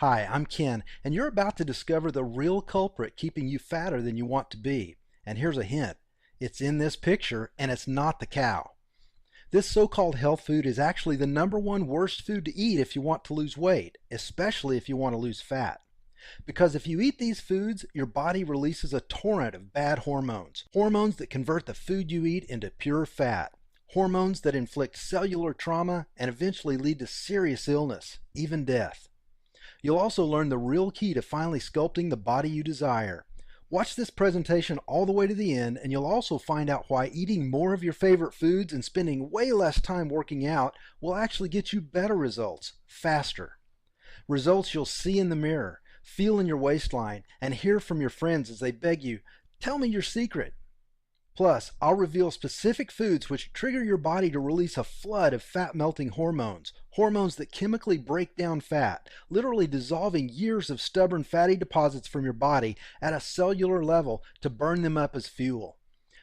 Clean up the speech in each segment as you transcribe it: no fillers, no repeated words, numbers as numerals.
Hi, I'm Ken, and you're about to discover the real culprit keeping you fatter than you want to be. And here's a hint. It's in this picture, and it's not the cow. This so-called health food is actually the #1 worst food to eat if you want to lose weight, especially if you want to lose fat. Because if you eat these foods, your body releases a torrent of bad hormones. Hormones that convert the food you eat into pure fat. Hormones that inflict cellular trauma and eventually lead to serious illness, even death. You'll also learn the real key to finally sculpting the body you desire. Watch this presentation all the way to the end, and you'll also find out why eating more of your favorite foods and spending way less time working out will actually get you better results, faster. Results you'll see in the mirror, feel in your waistline, and hear from your friends as they beg you, "Tell me your secret." Plus, I'll reveal specific foods which trigger your body to release a flood of fat-melting hormones, hormones that chemically break down fat, literally dissolving years of stubborn fatty deposits from your body at a cellular level to burn them up as fuel.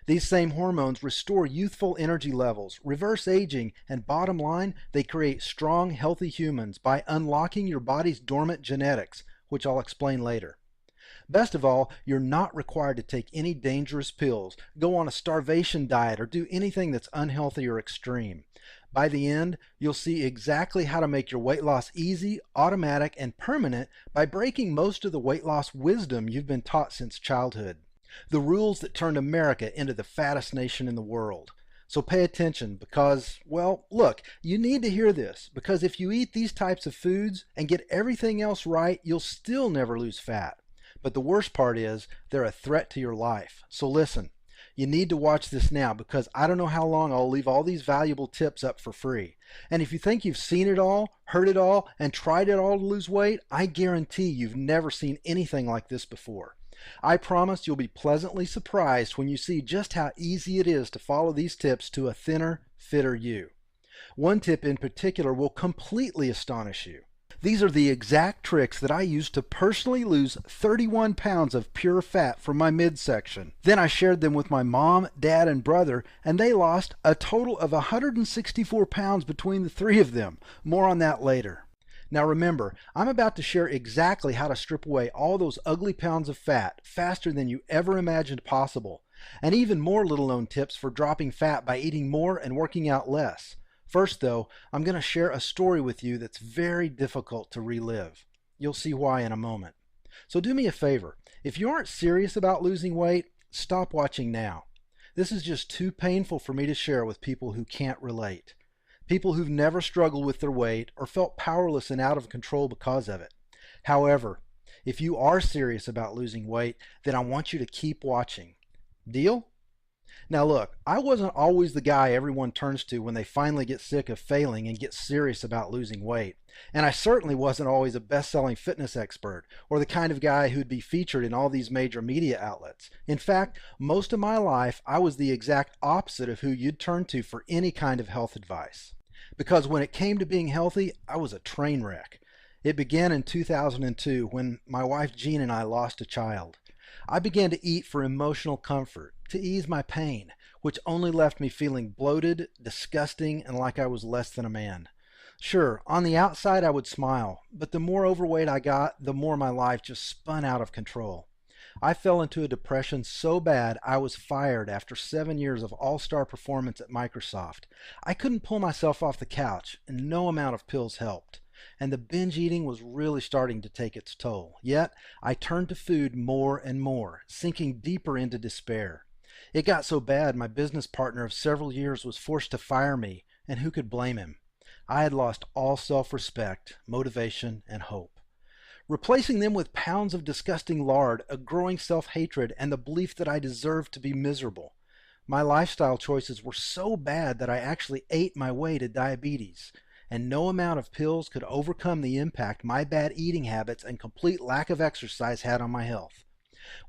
These same hormones restore youthful energy levels, reverse aging, and bottom line, they create strong, healthy humans by unlocking your body's dormant genetics, which I'll explain later. Best of all, you're not required to take any dangerous pills, go on a starvation diet, or do anything that's unhealthy or extreme. By the end, you'll see exactly how to make your weight loss easy, automatic, and permanent by breaking most of the weight loss wisdom you've been taught since childhood. The rules that turned America into the fattest nation in the world. So pay attention because, well, look, you need to hear this because if you eat these types of foods and get everything else right, you'll still never lose fat. But the worst part is, they're a threat to your life. So listen, you need to watch this now because I don't know how long I'll leave all these valuable tips up for free. And if you think you've seen it all, heard it all, and tried it all to lose weight, I guarantee you've never seen anything like this before. I promise you'll be pleasantly surprised when you see just how easy it is to follow these tips to a thinner, fitter you. One tip in particular will completely astonish you. These are the exact tricks that I used to personally lose 31 pounds of pure fat from my midsection. Then I shared them with my mom, dad, and brother, and they lost a total of 164 pounds between the three of them. More on that later. Now remember, I'm about to share exactly how to strip away all those ugly pounds of fat faster than you ever imagined possible, and even more little-known tips for dropping fat by eating more and working out less. First though, I'm going to share a story with you that's very difficult to relive. You'll see why in a moment. So do me a favor, if you aren't serious about losing weight, stop watching now. This is just too painful for me to share with people who can't relate. People who've never struggled with their weight or felt powerless and out of control because of it. However, if you are serious about losing weight, then I want you to keep watching. Deal? Now look, I wasn't always the guy everyone turns to when they finally get sick of failing and get serious about losing weight. And I certainly wasn't always a best-selling fitness expert or the kind of guy who'd be featured in all these major media outlets. In fact, most of my life I was the exact opposite of who you'd turn to for any kind of health advice. Because when it came to being healthy, I was a train wreck. It began in 2002 when my wife Jean and I lost a child. I began to eat for emotional comfort, to ease my pain, which only left me feeling bloated, disgusting, and like I was less than a man. Sure, on the outside I would smile, but the more overweight I got, the more my life just spun out of control. I fell into a depression so bad I was fired after 7 years of all-star performance at Microsoft. I couldn't pull myself off the couch, and no amount of pills helped. And the binge eating was really starting to take its toll. Yet, I turned to food more and more, sinking deeper into despair. It got so bad my business partner of several years was forced to fire me, and who could blame him? I had lost all self-respect, motivation, and hope. Replacing them with pounds of disgusting lard, a growing self-hatred, and the belief that I deserved to be miserable. My lifestyle choices were so bad that I actually ate my way to diabetes. And no amount of pills could overcome the impact my bad eating habits and complete lack of exercise had on my health.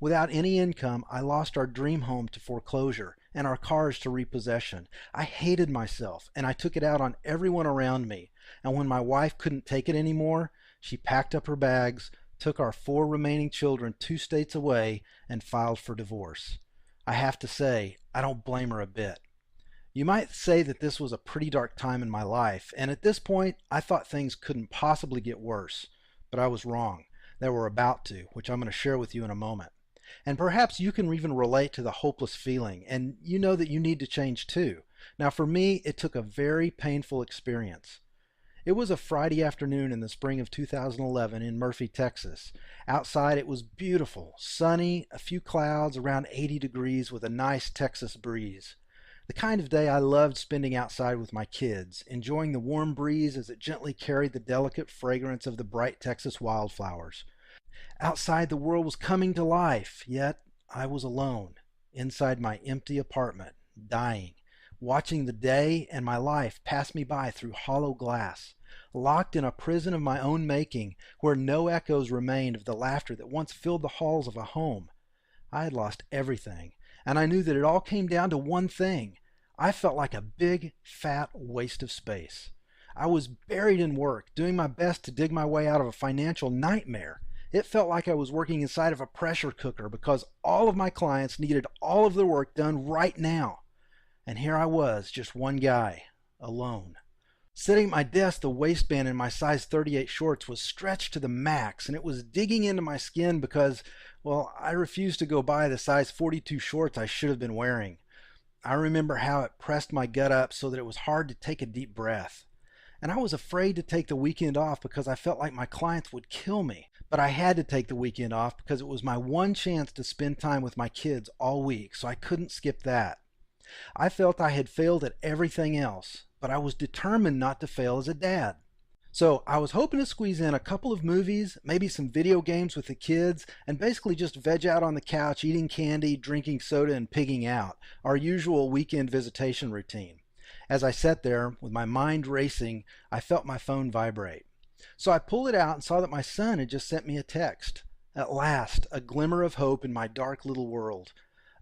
Without any income, I lost our dream home to foreclosure and our cars to repossession. I hated myself, and I took it out on everyone around me. And when my wife couldn't take it anymore, she packed up her bags, took our 4 remaining children 2 states away, and filed for divorce. I have to say, I don't blame her a bit. You might say that this was a pretty dark time in my life, and at this point, I thought things couldn't possibly get worse. but I was wrong. They were about to, which I'm going to share with you in a moment. And perhaps you can even relate to the hopeless feeling, and you know that you need to change too. Now, for me, it took a very painful experience. It was a Friday afternoon in the spring of 2011 in Murphy, Texas. Outside it was beautiful, sunny, a few clouds, around 80 degrees with a nice Texas breeze. The kind of day I loved spending outside with my kids, enjoying the warm breeze as it gently carried the delicate fragrance of the bright Texas wildflowers. Outside the world was coming to life, yet I was alone, inside my empty apartment, dying, watching the day and my life pass me by through hollow glass, locked in a prison of my own making where no echoes remained of the laughter that once filled the halls of a home. I had lost everything, and I knew that it all came down to one thing. I felt like a big, fat waste of space. I was buried in work, doing my best to dig my way out of a financial nightmare. It felt like I was working inside of a pressure cooker because all of my clients needed all of their work done right now. And here I was, just one guy, alone. Sitting at my desk, the waistband in my size 38 shorts was stretched to the max, and it was digging into my skin because, well, I refused to go buy the size 42 shorts I should have been wearing. I remember how it pressed my gut up so that it was hard to take a deep breath. And I was afraid to take the weekend off because I felt like my clients would kill me. But I had to take the weekend off because it was my one chance to spend time with my kids all week, so I couldn't skip that. I felt I had failed at everything else, but I was determined not to fail as a dad. So I was hoping to squeeze in a couple of movies, maybe some video games with the kids, and basically just veg out on the couch, eating candy, drinking soda, and pigging out, our usual weekend visitation routine. As I sat there, with my mind racing, I felt my phone vibrate. So I pulled it out and saw that my son had just sent me a text. At last, a glimmer of hope in my dark little world.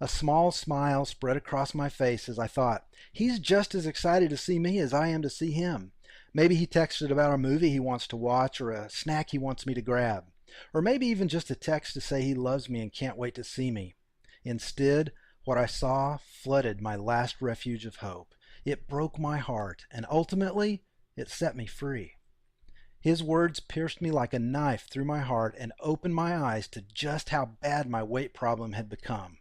A small smile spread across my face as I thought, he's just as excited to see me as I am to see him. Maybe he texted about a movie he wants to watch or a snack he wants me to grab. Or maybe even just a text to say he loves me and can't wait to see me. Instead, what I saw flooded my last refuge of hope. It broke my heart, and ultimately, it set me free. His words pierced me like a knife through my heart and opened my eyes to just how bad my weight problem had become.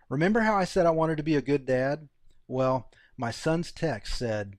Remember how I said I wanted to be a good dad? Well, my son's text said,